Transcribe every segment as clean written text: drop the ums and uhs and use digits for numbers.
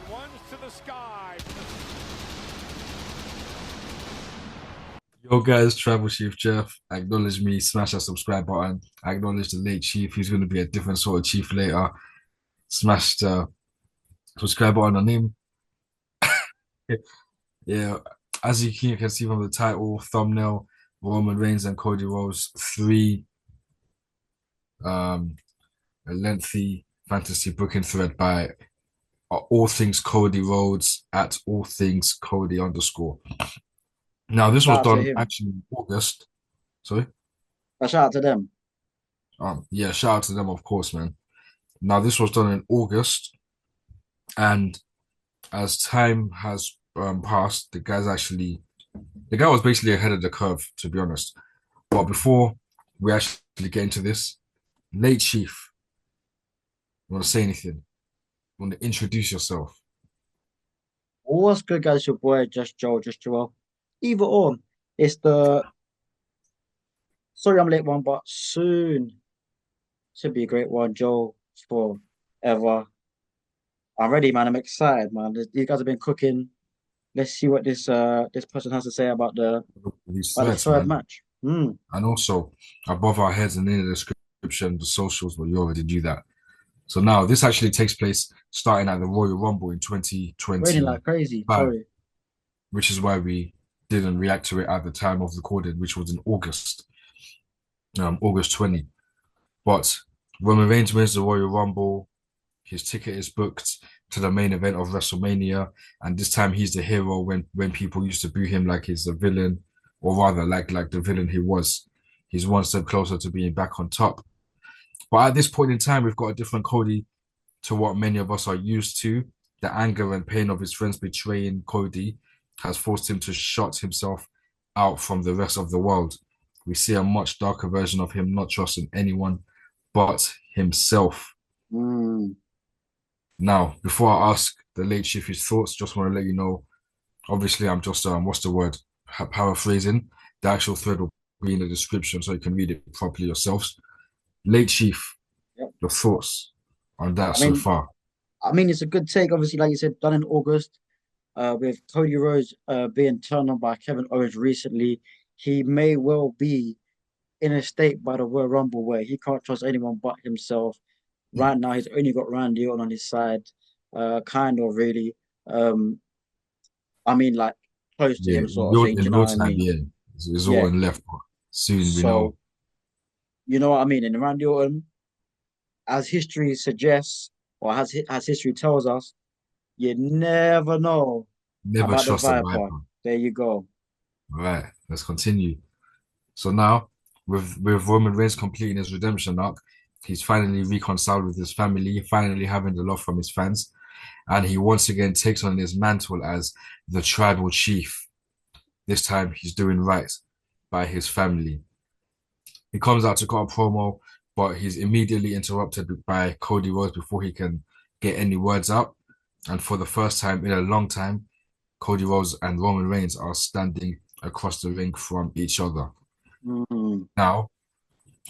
and one's to the sky. Yo, guys, Tribal Chief Jeff. Acknowledge me, smash that subscribe button. I acknowledge the late Chief, who's going to be a different sort of Chief later. Smash the subscribe button on him. Yeah, as you can see from the title, thumbnail, Roman Reigns and Cody Rhodes, three um a lengthy fantasy booking thread by all things Cody Rhodes at all things Cody underscore. Now, this was Shout out to done him. actually in August. Sorry. A shout out to them. Yeah, shout out to them, of course, man. Now, this was done in August, and as time has passed, the guy was basically ahead of the curve, to be honest. But before we actually get into this, late Chief, you want to say anything? You want to introduce yourself? What's good, guys? Your boy, just Joe, just Joel. Either or, it's the sorry I'm late one, but soon should be a great one, Joe, forever. I'm ready, man. I'm excited, man. These guys have been cooking. Let's see what this person has to say These about the threads, third man. match. Hmm. And also, above our heads and in the description, the socials, but you already do that. So now this actually takes place starting at the Royal Rumble in Raining like crazy. 2025, Sorry. which is why we didn't react to it at the time of recording, which was in August, August 20. But Roman Reigns wins the Royal Rumble. His ticket is booked to the main event of WrestleMania, and this time he's the hero when people used to boo him like he's the villain, or rather like the villain he was. He's one step closer to being back on top. But at this point in time, we've got a different Cody to what many of us are used to. The anger and pain of his friends betraying Cody has forced him to shut himself out from the rest of the world. We see a much darker version of him not trusting anyone but himself. Hmm. Now, before I ask the late chief his thoughts, just want to let you know, obviously I'm just what's the word? Paraphrasing. The actual thread will be in the description so you can read it properly yourselves. Late chief, Yep. your thoughts on that I so mean, far? it's a good take. Obviously, like you said, done in August. With Cody Rhodes being turned on by Kevin Owens recently, he may well be in a state by the Royal Rumble where he can't trust anyone but himself. Right now, he's only got Randy Orton on his side, kind of really. Um, like close to Yeah, him, sort of thing. Do you in know real what I time, mean? yeah, it's all Yeah. in left. But soon we So know. you know what I mean. And Randy Orton, as history suggests, or as history tells us, you never know Never about the trust a Viper. Viper. There you go. All right, let's continue. So now, with Roman Reigns completing his redemption arc, he's finally reconciled with his family, finally having the love from his fans, and he once again takes on his mantle as the tribal chief. This time, he's doing right by his family. He comes out to cut a promo, but he's immediately interrupted by Cody Rhodes before he can get any words out. And for the first time in a long time, Cody Rhodes and Roman Reigns are standing across the ring from each other. Mm. Now,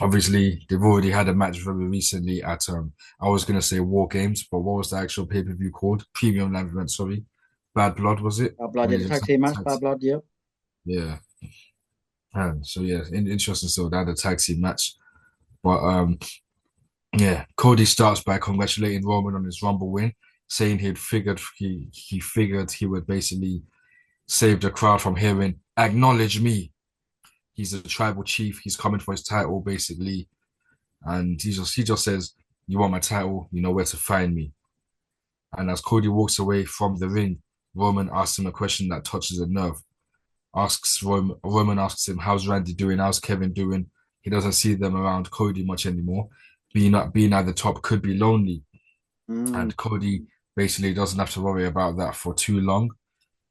obviously, they've already had a match very recently at I was gonna say War Games, but what was the actual pay-per-view called? Premium Live Event, sorry. Bad Blood was it? Bad Blood, When yeah, they the did tag team match, tag Bad team. Blood, yep. Yeah. So yeah, interesting still. They had a tag team match. But yeah, Cody starts by congratulating Roman on his Rumble win, saying he figured he would basically save the crowd from hearing "acknowledge me." He's a tribal chief. He's coming for his title, basically, and he just says, "You want my title? You know where to find me." And as Cody walks away from the ring, Roman asks him a question that touches a nerve. Roman asks him, "How's Randy doing? How's Kevin doing?" He doesn't see them around Cody much anymore. Being at the top could be lonely, Mm. and Cody basically doesn't have to worry about that for too long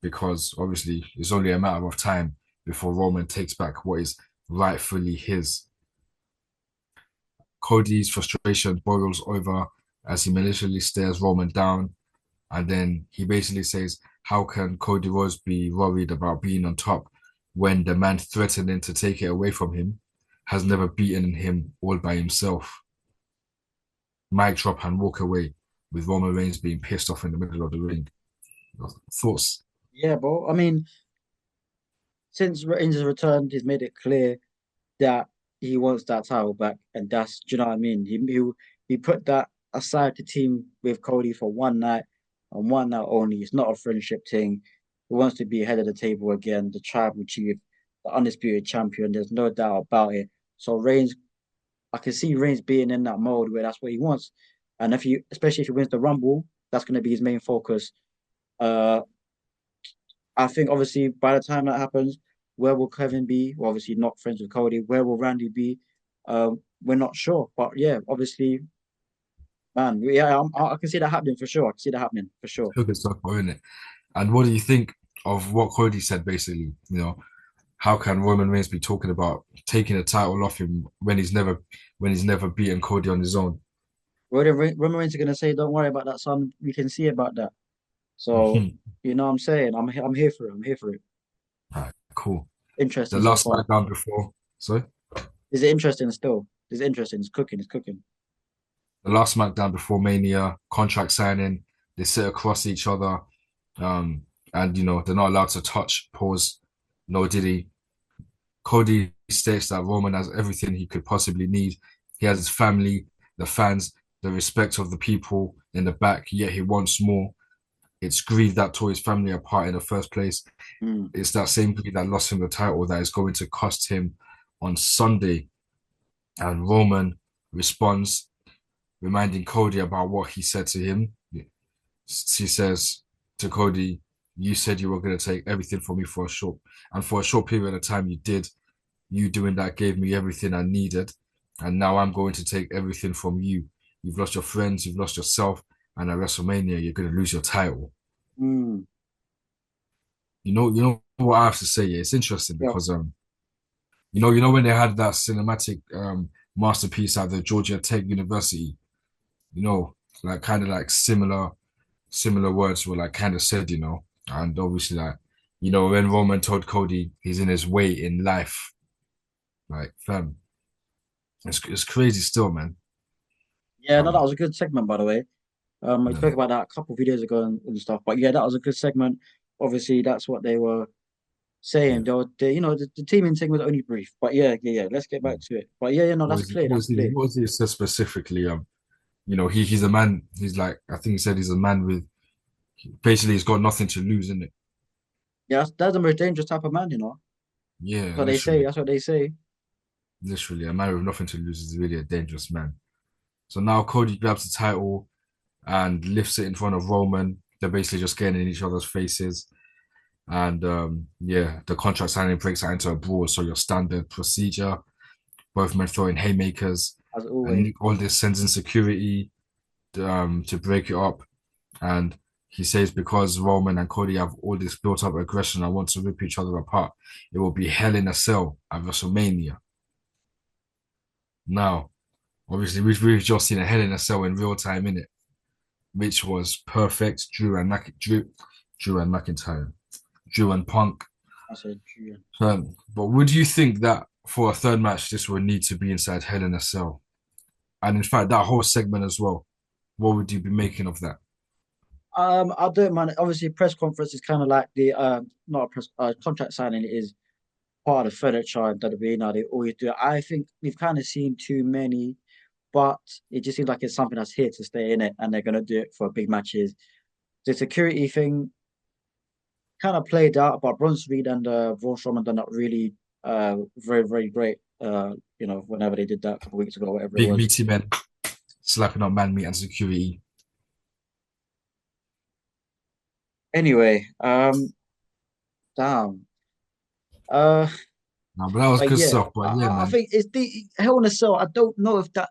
because obviously it's only a matter of time before Roman takes back what is rightfully his. Cody's frustration boils over as he maliciously stares Roman down, and then he basically says, "How can Cody Rhodes be worried about being on top when the man threatening to take it away from him has never beaten him all by himself?" Mic drop and walk away. with Roman Reigns being pissed off in the middle of the ring. Thoughts? Yeah, bro. I mean, since Reigns has returned, he's made it clear that he wants that title back, and that's, do you know what I mean? He put that aside to team with Cody for one night and one night only. It's not a friendship thing. He wants to be head of the table again, the tribal chief, the undisputed champion. There's no doubt about it. So Reigns, I can see Reigns being in that mode where that's what he wants. And if he, especially if he wins the Rumble, that's going to be his main focus. Uh, I think obviously by the time that happens, where will Kevin be? Well, obviously not friends with Cody. Where will Randy be? We're not sure, but yeah, obviously, man, yeah, I can see that happening for sure. I can see that happening for sure. Look at stuff, isn't it? And what do you think of what Cody said? Basically, how can Roman Reigns be talking about taking a title off him when he's never beaten Cody on his own? Roman Reigns are gonna say, "Don't worry about that, son. We can see about that." So you know what I'm saying? I'm here for it. I'm here for it. Right, cool. The Interesting so last far. SmackDown before, sorry, Is it interesting still? Is it interesting? It's cooking. It's cooking. the last SmackDown before Mania, contract signing, they sit across each other, um, and they're not allowed to touch. Pause. No Diddy. Cody states that Roman has everything he could possibly need. He has his family, the fans, the respect of the people in the back, yet he wants more. It's greed that tore his family apart in the first place. Mm, It's that same greed that lost him the title that is going to cost him on Sunday. And Roman responds, reminding Cody about what he said to him. She says to Cody, "You said you were going to take everything from me for a short period of time, you did. You doing that gave me everything I needed, and now I'm going to take everything from you. You've lost your friends, you've lost yourself, and at WrestleMania, you're going to lose your title." mm. You know what I have to say. Yeah, it's interesting Yeah, because when they had that cinematic masterpiece at the Georgia Tech University, you know, like kind of like similar words were like kind of said, and obviously like, when Roman told Cody he's in his way in life, like fam, it's crazy still, man. yeah. No, that Um, was a good segment, by the way. I yeah, spoke about that a couple of videos ago and stuff. But yeah, that was a good segment. Obviously, that's what they were saying. yeah, The teaming thing was only brief. But yeah. Let's get yeah. back to it. But yeah, no, What that's was he, clear. what That's was he, clear. what was he said specifically? He's a man. He's like I think he said he's a man with basically he's got nothing to lose in it. Yeah, that's the most dangerous type of man. Yeah, That's what they say. literally, That's what they say. literally, a man with nothing to lose is really a dangerous man. So now Cody grabs the title and lifts it in front of Roman. They're basically just getting in each other's faces. And yeah, the contract signing breaks out into a brawl. So your standard procedure, both men throwing haymakers, As and always. Nick Aldis sends in security to break it up. And he says because Roman and Cody have all this built up aggression and want to rip each other apart, it will be hell in a cell at WrestleMania. Now, obviously, we've just seen a hell in a cell in real time in it, which was perfect. Drew and McIntyre, Drew and Punk. I said, yeah. But would you think that for a third match, this would need to be inside Hell in a Cell? And in fact, that whole segment as well, what would you be making of that? I don't mind. Obviously, press conference is kind of like the not a press contract signing is part of the furniture in WWE now. They always do it. I think we've kind of seen too many, but it just seems like it's something that's here to stay in it, and they're gonna do it for big matches. The security thing kind of played out, but Bronze Reed and Braun Strowman done that really very great. Whenever they did that a couple of weeks ago, whatever it Big was. meaty men slapping up man meat and security. Anyway, damn. Uh, No, but that was but good yeah, stuff. But yeah, I man, think it's the Hell in a Cell. I don't know if that.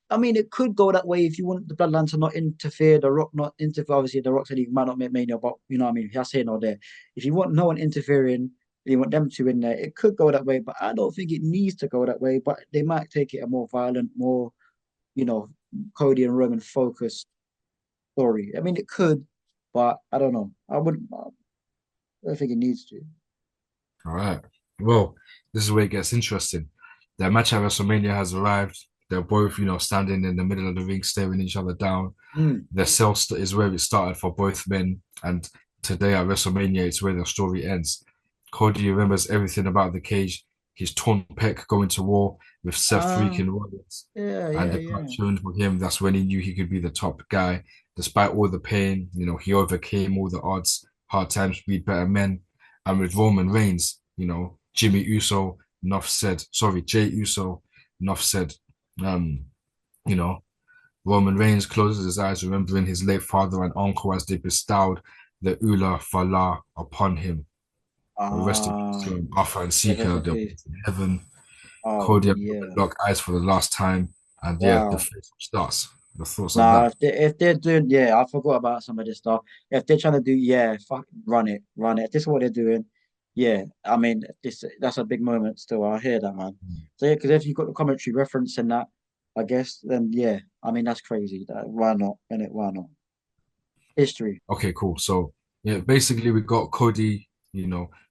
I mean, it could go that way if you want the Bloodline to not interfere, The Rock not interfere. Obviously, The Rock said he might not make Mania, but you know what I mean? That's here nor there. If you want no one interfering, and you want them two in there, it could go that way, but I don't think it needs to go that way. But they might take it a more violent, more, you know, Cody and Roman focused story. I mean, it could, but I don't know. I don't think it needs to. all right. Well, this is where it gets interesting. The match at WrestleMania has arrived. They're both, standing in the middle of the ring, staring each other down. Mm. Their is where it started for both men, and today at WrestleMania, it's where the story ends. Cody remembers everything about the cage, his torn pec going to war with Seth Uh, freaking Rollins, yeah, and yeah, the crowd yeah. cheering for him. That's when he knew he could be the top guy. Despite all the pain, he overcame all the odds. Hard times breed better men. And with Roman Reigns, Jimmy Uso, enough said. Sorry, Jay Uso, enough said. Um, you know, Roman Reigns closes his eyes, remembering his late father and uncle as they bestowed the Ula Falah upon him. Rest in peace Ah, to him. Arthur and yeah, rest Sika, in they're peace. both in heaven. Oh, Cody and Roman yeah. lock eyes for the last time. And yeah, the Wow. face starts. The thoughts on Nah, that. if they're doing, yeah, I forgot about some of this stuff. If they're trying to do, yeah, fuck, run it, run it. If this is what they're doing, yeah. I mean, that's a big moment still. I hear that, man. So yeah, because if you've got the commentary referencing that, I guess then yeah. I mean, that's crazy. Why not? And why not? History. Okay, cool. So yeah, basically we got Cody,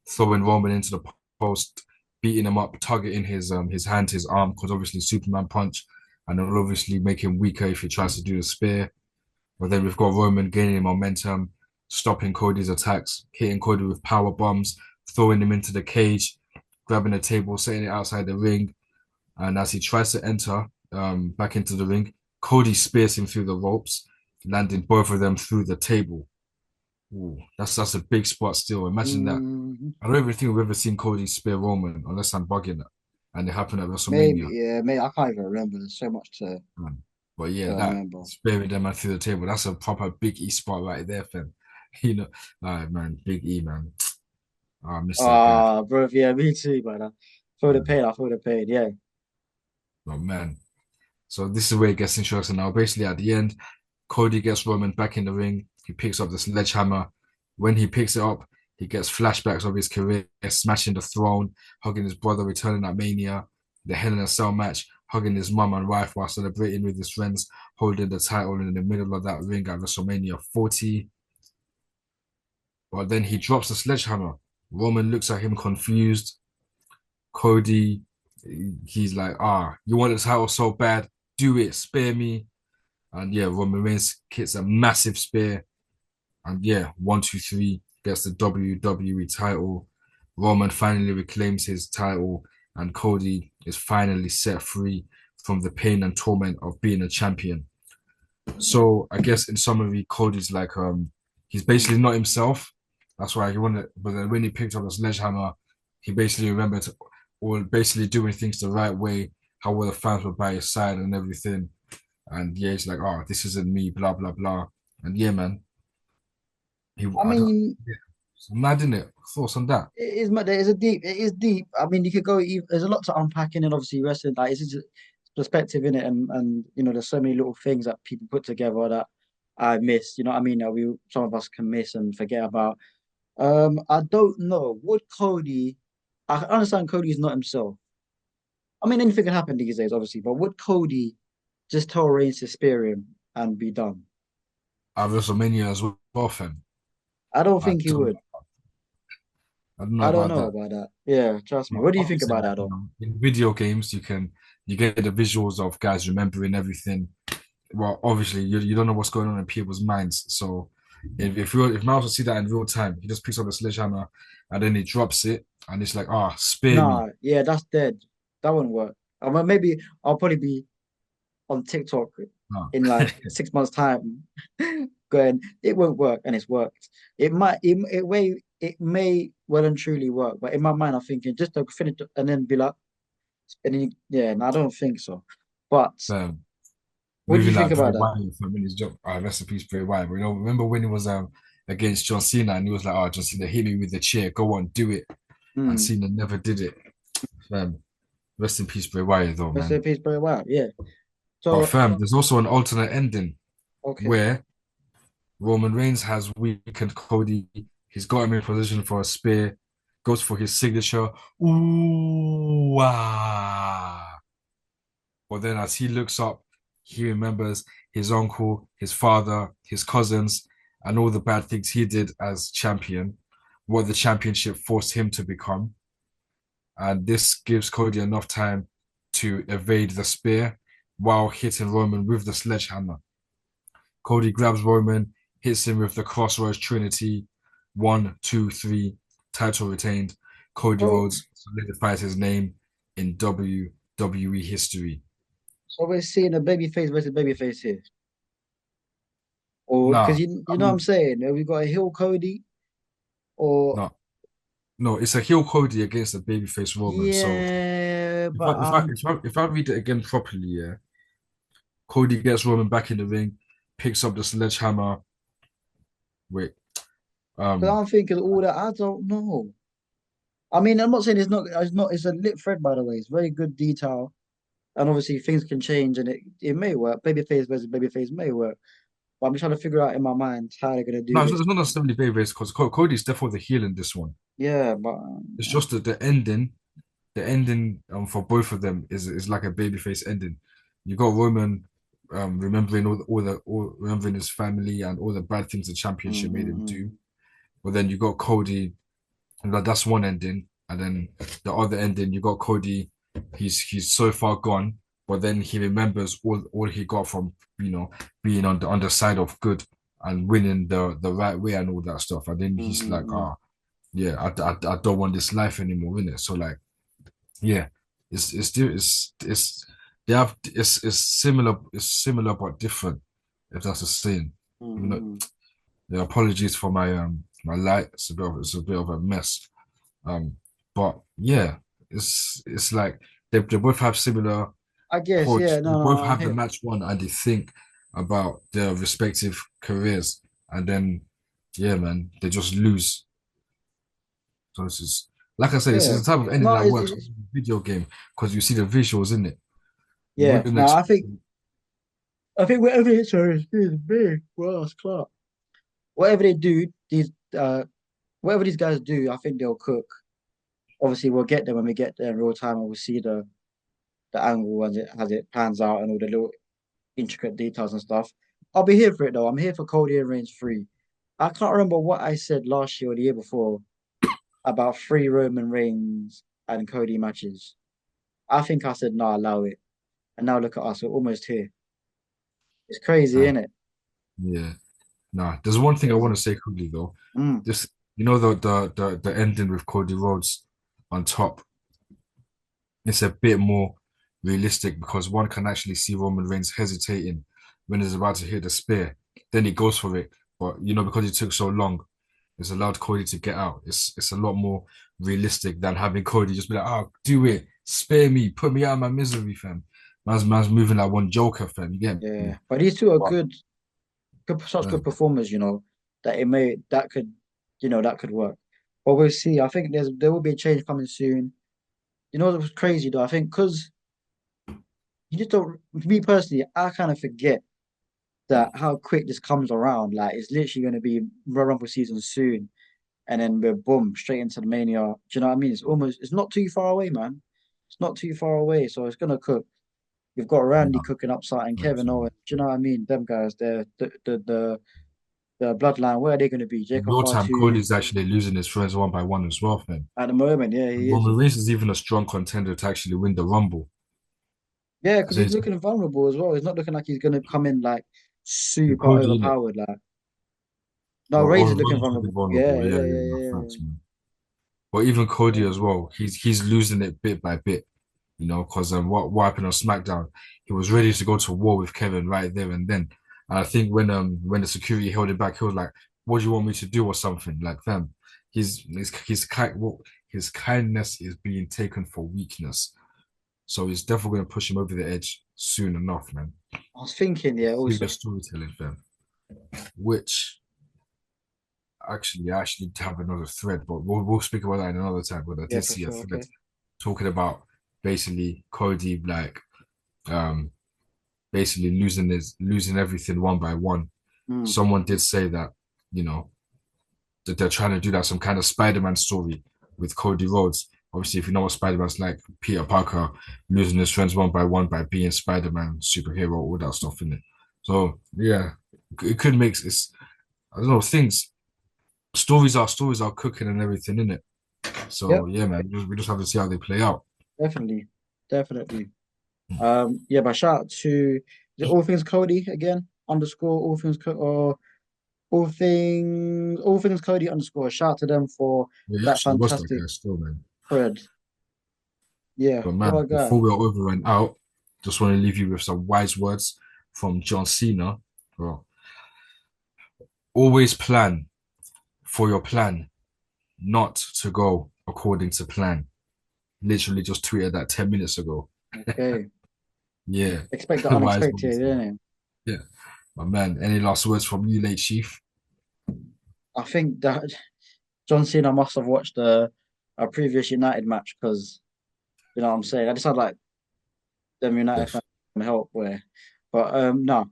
throwing Roman into the post, beating him up, targeting his hand, his arm, because obviously Superman punch, and it'll obviously make him weaker if he tries to do the spear. But then we've got Roman gaining momentum, stopping Cody's attacks, hitting Cody with power bombs, throwing him into the cage, grabbing a table, setting it outside the ring, and as he tries to enter back into the ring, Cody spears him through the ropes, landing both of them through the table. Ooh, that's a big spot still. Imagine that. Mm, I don't even think we've ever seen Cody spear Roman unless I'm bugging it. And it happened at maybe, WrestleMania. yeah, maybe I can't even remember. There's so much But yeah, to that remember. spearing them man through the table, that's a proper Big E spot right there, fam. All right, man, Big E, man. Oh, I miss that guy. Ah, bro, yeah, me too, man. I feel the Man. pain. I feel the pain. Yeah. Oh, man. So this is where it gets interesting now. Basically, at the end, Cody gets Roman back in the ring. He picks up the sledgehammer. When he picks it up, he gets flashbacks of his career, smashing the throne, hugging his brother, returning at Mania, the Hell in a Cell match, hugging his mum and wife while celebrating with his friends, holding the title in the middle of that ring at WrestleMania 40. But then he drops the sledgehammer. Roman looks at him confused. Cody, he's like, you want the title so bad? Do it, spare me. And yeah, Roman Reigns hits a massive spear. And yeah, 1, 2, 3 gets the WWE title. Roman finally reclaims his title, and Cody is finally set free from the pain and torment of being a champion. So I guess in summary, Cody's like he's basically not himself. That's why he wanted, but then when he picked up the sledgehammer, he basically remembered or basically doing things the right way, how all the fans were by his side and everything. And yeah, he's like, this isn't me, blah blah blah. And yeah, man, I I don't, mean, yeah, it's mad in it. Thoughts on that? it is. There is a deep. It is deep. I mean, you could go. There's a lot to unpack in it. Obviously, wrestling. Like, it's just perspective in it, and there's so many little things that people put together that I miss. You know what I mean? That we some of us can miss and forget about. I don't know. Would Cody? I understand Cody's not himself. I mean, anything can happen these days, obviously. But would Cody just tell Reigns to spear him and be done? At WrestleMania as well, fam. I don't I think he don't, would. I don't know I don't about know that. about that. Yeah, trust me. But What do you think obviously, about like, that, though? in video games, you get the visuals of guys remembering everything. Well, obviously, you don't know what's going on in people's minds. So if Miles will see that in real time, he just picks up a sledgehammer and then he drops it, and it's like, spare me. Nah, yeah, that's dead. That wouldn't work. Maybe I'll probably be on TikTok No. in like 6 months' time, going, it won't work, and it's worked. It may well and truly work, but in my mind, I'm thinking just to finish it and then be like, and then, yeah, and I don't think so. But um, what do you Moving think like Bray about that? Wyatt for a minute, rest in peace, Bray Wyatt. But, remember when he was against John Cena and he was like, John Cena, hit me with the chair, go on, do it. And Hmm. Cena never did it. Um, Rest in peace, Bray Wyatt, though, Rest in man. peace, Bray Wyatt. Yeah. But So fam, there's also an alternate ending okay. where Roman Reigns has weakened Cody. He's got him in position for a spear, goes for his signature. Ooh, ah. But then as he looks up, he remembers his uncle, his father, his cousins, and all the bad things he did as champion, what the championship forced him to become. And this gives Cody enough time to evade the spear, while hitting Roman with the sledgehammer. Cody grabs Roman, hits him with the Crossroads Trinity. One, two, three. Title retained. Cody So, Rhodes solidifies his name in WWE history. so we're seeing a babyface versus babyface here, or because Nah, you I know what I'm mean, saying? We got a heel Cody, or no, no. It's a heel Cody against a babyface Roman. So yeah, if I but if I if I if I read it again properly, yeah, Cody gets Roman back in the ring, picks up the sledgehammer. Wait, because um, I'm thinking all that. I don't know. I mean, I'm not saying it's not. It's not. It's a lit thread, by the way. It's very good detail, and obviously things can change, and it may work. Babyface versus babyface may work, but I'm just trying to figure out in my mind how they're gonna do no, this. it's not necessarily babyface because Cody's definitely the heel in this one. Yeah, but It's just that the ending for both of them is like a babyface ending. You got Roman remembering remembering his family and all the bad things the mm, championship made mm, him mm, do. But then you got Cody, and that's one ending. And then the other ending, you got Cody. He's so far gone, but then he remembers all he got from being on the underside of good and winning the right way and all that stuff. And then mm, he's like, mm, ah, yeah, I don't want this life anymore, innit? So like, yeah, it's they have it's similar but different, if that's the saying. mm, You know, mm. the apologies for my light. It's a bit of a mess. Um, but yeah, it's like they both have similar I guess, yeah, points. They no, no, both no, I have the hear. match won and they think about their respective careers, and then yeah, man, they just lose. So it's just like I said, it's Yeah, the type of ending no, that works on a video game because you see the visuals in it. You yeah, wouldn't no, expect. I think whatever it's sorry, excuse me, well, it's Clark. Whatever they do, whatever these guys do, I think they'll cook. Obviously, we'll get there when we get there in real time, and we'll see the angle as it pans out and all the little intricate details and stuff. I'll be here for it though. I'm here for Cody and Reigns 3. I can't remember what I said last year or the year before about 3 Roman Reigns and Cody matches. I think I said no, allow it. And now look at us, we're almost here. It's crazy, Uh, isn't it? yeah, nah. There's one thing I want Crazy. to say quickly though. Mm, This, the ending with Cody Rhodes on top. It's a bit more realistic because one can actually see Roman Reigns hesitating when he's about to hit the spear. Then he goes for it, but because it took so long, it's allowed Cody to get out. It's a lot more realistic than having Cody just be like, "Oh, do it, spare me, put me out of my misery, fam." Man's moving like one Joker, fam. You get yeah. me? But these two are But such uh, good performers, that that could work. But we'll see. I think there will be a change coming soon. You know what's crazy though? I think because you just don't. Me personally, I kind of forget that how quick this comes around. Like it's literally going to be Royal Rumble season soon, and then we're boom straight into the Mania. Do you know what I mean? It's not too far away, man. It's not too far away, so it's gonna cook. You've got Randy no, cooking up something, thanks, Kevin Owens. man. Do you know what I mean? Them guys, the bloodline. Where are they going to be? In Jacob real time, Fatu Cody's actually losing his friends one by one as well, fam. at the moment. Yeah, And he is. Roman Reigns is even a strong contender to actually win the Rumble. Yeah, because So he's he's looking vulnerable as well. He's not looking like he's going to come in like super Cody in it. overpowered. Like no, Reigns Or is looking Ron's looking vulnerable. Yeah, vulnerable. yeah, Yeah, yeah, yeah, no, yeah, facts, man. But even yeah. Cody Yeah. as well, he's losing it bit by bit, because what happened on SmackDown, he was ready to go to war with Kevin right there and then. And I think when the security held him back, he was like, "What do you want me to do?" or something like that. His kindness is being taken for weakness, so he's definitely going to push him over the edge soon enough, man. I was thinking, yeah, Bigger also, storytelling, fam. Which I actually have another thread, but we'll speak about that in another time. But I yeah, did for see a sure. thread Okay. talking about basically Cody like um basically losing everything one by one. Mm, Someone did say that, you know, that they're trying to do that some kind of Spider-Man story with Cody Rhodes. Obviously, if you know what Spider-Man's like, Peter Parker losing his friends one by one by being Spider-Man, superhero, all that stuff in it. So yeah, it could make it's I don't know things. Stories are cooking and everything in it. So yep, yeah, man, we just have to see how they play out. definitely, definitely. Yeah, but shout out to is it All Things Cody again underscore All Things or All Things Cody underscore. Shout out to them for Yeah, he that actually was that fantastic guy still, man. thread. Yeah, But what man, a before guy. we're over and out, just want to leave you with some wise words from John Cena. Bro, always plan for your plan not to go according to plan. Literally just tweeted that 10 minutes ago. Okay, Yeah, expect the wise unexpected, words, man. didn't Yeah, my man. Any last words from you, late chief? I think that John Cena must have watched a previous United match because you know what I'm saying. I just had like them United Def. fans can help where. But no,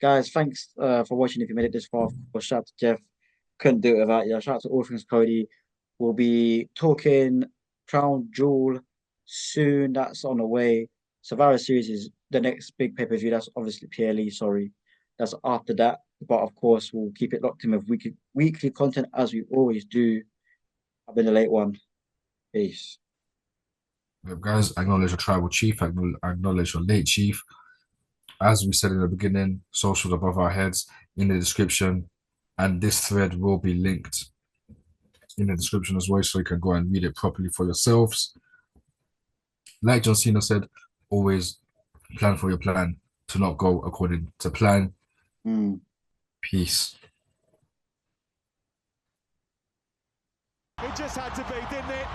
guys, thanks for watching. If you made it this far, of course, shout out to Jeff. Couldn't do it without you. Shout out to All Things Cody. We'll be talking Crown Jewel soon. That's on the way. Survivor Series is the next big pay-per-view. That's obviously PLE, sorry. That's after that. But of course, we'll keep it locked in with weekly content as we always do. I've been the late one. Peace. Guys, acknowledge your tribal chief, acknowledge your late chief. As we said in the beginning, socials above our heads in the description, and this thread will be linked in the description as well, so you can go and read it properly for yourselves. Like John Cena said, always plan for your plan to not go according to plan. Mm. Peace. It just had to be, didn't it?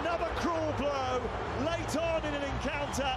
Another cruel blow late on in an encounter.